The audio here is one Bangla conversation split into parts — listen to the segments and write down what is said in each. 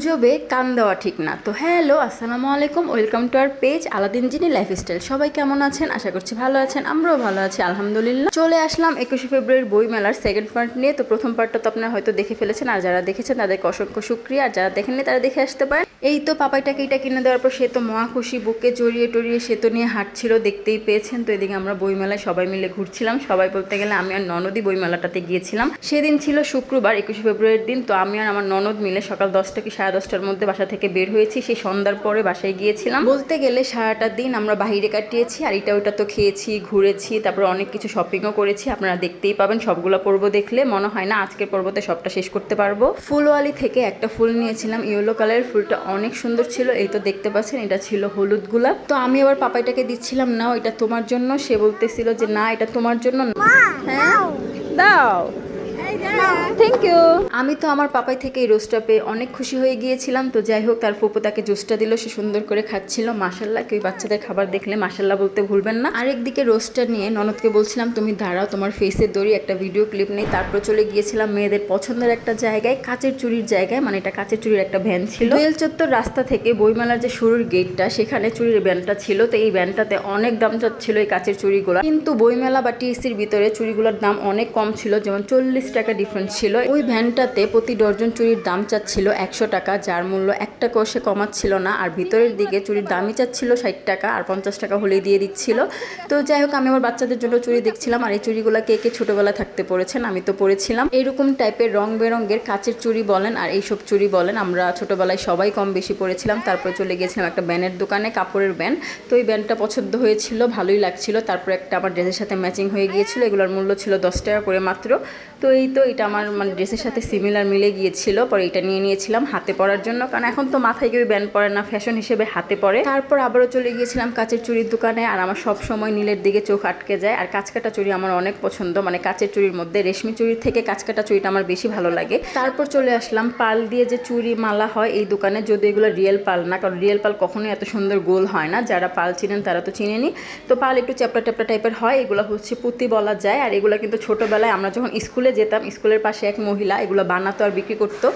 গুজবে কান দেওয়া ঠিক না। তো হ্যালো, আসসালামু আলাইকুম, welcome to our page Aladdin genie lifestyle. সবাই কেমন আছেন? আশা করছি ভালো আছেন, আমরাও ভালো আছি আলহামদুলিল্লাহ। চলে আসলাম 21শে ফেব্রুয়ারির বই মেলার সেকেন্ড পার্ট নিয়ে। তো প্রথম পার্টটা তো আপনারা হয়তো দেখে ফেলেছেন, আর যারা দেখেছেন তাদেরকে অসংখ্য শুক্রিয়া, আর যারা দেখেননি তারা দেখে আসতে পারেন। এই তো পাপাইটাকে এটা কিনে দেওয়ার পর সে তো মহা খুশি, বুকে জড়িয়ে টড়িয়ে সে তো নিয়ে হাঁটছিল, দেখতেই পেয়েছেন। তো এদিকে আমরা বইমেলায় সবাই মিলে ঘুরছিলাম, সবাই বলতে গেলে আমি আর ননদই বইমেলাটাতে গিয়েছিলাম। সেদিন ছিল শুক্রবার, 21শে ফেব্রুয়ারির দিন। তো আমি আর আমার ননদ মিলে সকাল 10টা কি 10:30টার মধ্যে বাসা থেকে বের হয়েছি। সেই সন্ধ্যার পরে বাসায় গিয়েছিলাম। বলতে গেলে সারাটা দিন আমরা বাহিরে কাটিয়েছি, আর এটা ওটা তো খেয়েছি, ঘুরেছি, তারপর অনেক কিছু শপিংও করেছি। আপনারা দেখতেই পাবেন, সবগুলো পর্ব দেখলে মনে হয় না আজকের পর্বতে সবটা শেষ করতে পারবো। ফুলওয়ালি থেকে একটা ফুল নিয়েছিলাম, ইয়েলো কালারের ফুলটা অনেক সুন্দর ছিল। এই তো দেখতে পাচ্ছেন, এটা ছিল হলুদ গোলাপ। তো আমি আবার পাপাইটাকে দিচ্ছিলাম, নাও এটা তোমার জন্য। সে বলতেছিল যে না, এটা তোমার জন্য। হ্যাঁ দাও, থ্যাংক ইউ। আমি তো আমার পাপাই থেকে এই রোজটা পেয়ে অনেক খুশি হয়ে গিয়েছিলাম। তো যাই হোক, তার ফুপু তাকে জুসটা দিল, সে সুন্দর করে খাচ্ছিল। মাশাল্লাহ, কেউ বাচ্চাদের খাবার দেখলে মাশাল্লাহ বলতে ভুলবেন না। আরেকদিকে রোজটা নিয়ে ননদকে বলছিলাম, তুমি দাঁড়াও, তোমার ফেসের দড়ি একটা ভিডিও ক্লিপ নেই। তারপর চলে গিয়েছিলাম মেয়েদের পছন্দের একটা জায়গায়, কাচের চুরির জায়গায়। মানে এটা কাচের চুরির একটা ভ্যান ছিল। দোয়েল চত্বর রাস্তা থেকে বইমেলার যে শুরুর গেটটা, সেখানে চুরির ভ্যানটা ছিল। তো এই ভ্যানটাতে অনেক দাম চাচ্ছিল এই কাচের চুরিগুলো, কিন্তু বইমেলা বা টিএসির ভিতরে চুরিগুলোর দাম অনেক কম ছিল, যেমন 40 টাকা ডিফারেন্স ছিল। ওই ভ্যানটাতে প্রতি ডর্জন চুরির দাম চাচ্ছিল 100 টাকা, যার মূল্য 1 টাকাও সে কমাচ্ছিল না। আর ভিতরের দিকে চুরির দামই চাচ্ছিল 60 টাকা, আর 50 টাকা হলেই দিয়ে দিচ্ছিল। তো যাই হোক, আমি আমার বাচ্চাদের জন্য চুরি দেখছিলাম। আর এই চুরিগুলো কে কে ছোটবেলা থাকতে পড়েছেন? আমি তো পড়েছিলাম। এরকম টাইপের রং বেরঙের কাচের চুরি বলেন আর এইসব চুরি বলেন, আমরা ছোটবেলায় সবাই কম বেশি পড়েছিলাম। তারপর চলে গিয়েছিলাম একটা ব্যানের দোকানে, কাপড়ের ব্যান। তো এই ব্যানটা পছন্দ হয়েছিল, ভালোই লাগছিল। তারপর একটা আমার ড্রেসের সাথে ম্যাচিং হয়ে গিয়েছিল, এগুলোর মূল্য ছিল 10 টাকা করে মাত্র। তো এই তো এটা আমার মানে ড্রেসের সাথে সিমিলার মিলে গিয়েছিল। পরে এটা নিয়ে নিয়েছিলাম হাতে পরার জন্য, কারণ এখন তো মাথায় কেউ ব্যান্ড পরে না, ফ্যাশন হিসেবে হাতে পরে। তারপর আবারও চলে গিয়েছিলাম কাচের চুরির দোকানে। আর আমার সব সময় নীলের দিকে চোখ আটকে যায়। আর কাচকাটা চুরি আমার অনেক পছন্দ, মানে কাচের চুরির মধ্যে রেশমি চুরির থেকে কাচকাটা চুরিটা আমার বেশি ভালো লাগে। তারপর চলে আসলাম পাল দিয়ে যে চুরি মালা হয় এই দোকানে, যদিও এগুলো রিয়েল পাল না, কারণ রিয়েল পাল কখনোই এত সুন্দর গোল হয় না। যারা পাল চিনেন তারা তো চিনেনি। তো পাল একটু চ্যাপটা ট্যাপটা টাইপের হয়, এগুলো হচ্ছে পুঁতি বলা যায়। আর এগুলো কিন্তু ছোটোবেলায় আমরা যখন স্কুলে যেতাম, স্কুলের পাশে এক মহিলা এগুলো বানাতো আর বিক্রি করতো।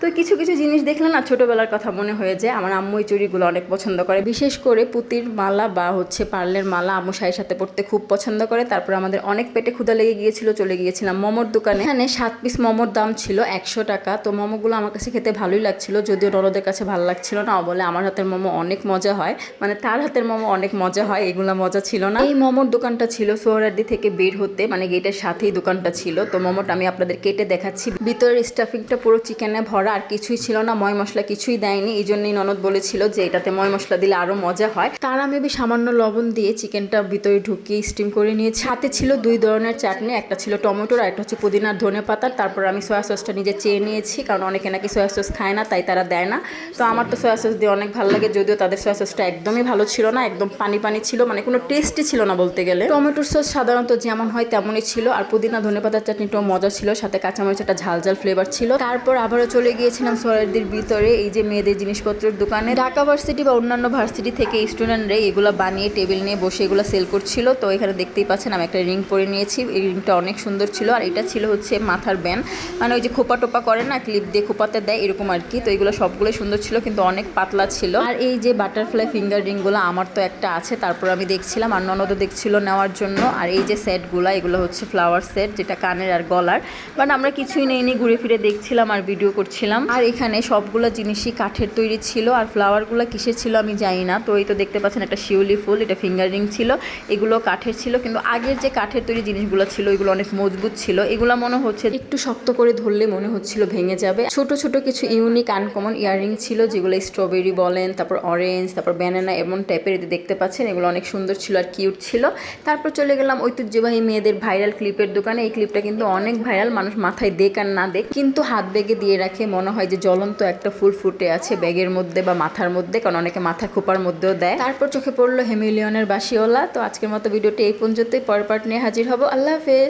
তো কিছু কিছু জিনিস দেখলে না ছোটোবেলার কথা মনে হয়ে যায়। আমার আম্মু এই চুড়িগুলো অনেক পছন্দ করে, বিশেষ করে পুঁতির মালা বা হচ্ছে পার্লের মালা আম্মু শাড়ির সাথে পরতে খুব পছন্দ করে। তারপর আমাদের অনেক পেটে ক্ষুধা লেগে গিয়েছিল, চলে গিয়েছিলাম মোমোর দোকানে। এখানে 7 পিস মোমোর দাম ছিল 100 টাকা। তো মোমোগুলো আমার কাছে খেতে ভালোই লাগছিল, যদিও ননদের কাছে ভালো লাগছিল না। বলে আমার হাতের মোমো অনেক মজা হয়, মানে তার হাতের মোমো অনেক মজা হয়, এগুলো মজা ছিল না। এই মোমোর দোকানটা ছিল সোহরাওয়ার্দী থেকে বের হতে, মানে গেটের সাথেই দোকানটা ছিল। তো মোমোটা আমি আপনাদের কেটে দেখাচ্ছি। ভিতরের স্টাফিংটা পুরো চিকেনে ভরা, আর কিছুই ছিল না, ময় মশলা কিছুই দেয়নি। এই জন্যই ননদ বলেছিল যে এটাতে ময় মশলা দিলে আরো মজা হয়। তারা মেবি সামান্য লবণ দিয়ে চিকেনটা ভিতরে ঢুকিয়ে স্টিম করে নিয়েছে। সাথে ছিল 2 ধরনের চাটনি, একটা ছিল টমেটোর আর একটা হচ্ছে পুদিনার ধনে পাতার। তারপর আমি সয়া সসটা নিজে চেয়ে নিয়েছি, কারণ অনেকে নাকি সয়া সস খায় না, তাই তারা দেয় না। তো আমার তো সয়া সস দিয়ে অনেক ভালো লাগে, যদিও তাদের সয়া সসটা একদমই ভালো ছিল না, একদম পানি পানি ছিল, মানে কোনো টেস্টই ছিল না বলতে গেলে। টমেটোর সস সাধারণত যেমন হয় তেমনই ছিল, আর পুদিনা ধনে পাতার চাটনিটাও মজা ছিল, সাথে কাঁচামরিচ একটা ঝাল ঝাল ফ্লেভার ছিল। তারপর আবারও চলে গিয়েছিলাম সোহরাওয়ার্দীর ভিতরে এই যে মেয়েদের জিনিসপত্রের দোকানে। ঢাকা ভার্সিটি বা অন্যান্য ভার্সিটি থেকে স্টুডেন্টরা এগুলো বানিয়ে টেবিল নিয়ে বসে এগুলো সেল করছিল। তো এখানে দেখতেই পাচ্ছেন আমি একটা রিং পরে নিয়েছি, এই রিংটা অনেক সুন্দর ছিল। আর এটা ছিল হচ্ছে মাথার ব্যান্ড, মানে ওই যে খোপা টোপা করে না, ক্লিপ দিয়ে খোপাতে দেয় এরকম আর কি। তো এগুলো সবগুলোই সুন্দর ছিল, কিন্তু অনেক পাতলা ছিল। আর এই যে বাটারফ্লাই ফিঙ্গার রিংগুলো আমার তো একটা আছে, তারপর আমি দেখছিলাম, আর ননদও দেখছিল নেওয়ার জন্য। আর এই যে সেটগুলো, এগুলো হচ্ছে ফ্লাওয়ার সেট, যেটা কানের আর গলার। বাট আমরা কিছুই নেইনি, ঘুরে ফিরে দেখছিলাম আর ভিডিও করছিলাম। আর এখানে সবগুলো জিনিসই কাঠের তৈরি ছিল, আর ফ্লাওয়ারগুলো কিসের ছিল আমি জানি না। তো এই তো দেখতে পাচ্ছেন একটা শিউলি ফুল, এটা ফিঙ্গার রিং ছিল, এগুলো কাঠের ছিল। কিন্তু আগের যে কাঠের তৈরি জিনিসগুলো ছিল এগুলো অনেক মজবুত ছিল, এগুলো মনে হচ্ছে একটু শক্ত করে ধরলে মনে হচ্ছিল ভেঙে যাবে। ছোট ছোট কিছু ইউনিক আনকমন ইয়াররিং ছিল, যেগুলো স্ট্রবেরি বলেন, তারপর অরেঞ্জ, তারপর ব্যানানা, এমন টাইপের দেখতে পাচ্ছেন। এগুলো অনেক সুন্দর ছিল আর কিউট ছিল। তারপর চলে গেলাম ঐতিহ্যবাহী মেয়েদের ভাইরাল ক্লিপের দোকানে। এই ক্লিপটা কিন্তু অনেক ভাইরাল, মানুষ মাথায় দেখ আর না দেখ কিন্তু হাত ব্যাগে দিয়ে রাখে, মনে হয় যে জ্বলন্ত একটা ফুল ফুটে আছে ব্যাগের মধ্যে বা মাথার মধ্যে, কারণ অনেকে মাথার খোপার মধ্যেও দেয়। তারপর চোখে পড়লো হেমিলিয়নের বাসিওয়ালা। তো আজকের মতো ভিডিওটি এই পর্যন্তই, পরের পার্ট নিয়ে হাজির হব। আল্লাহ হাফেজ।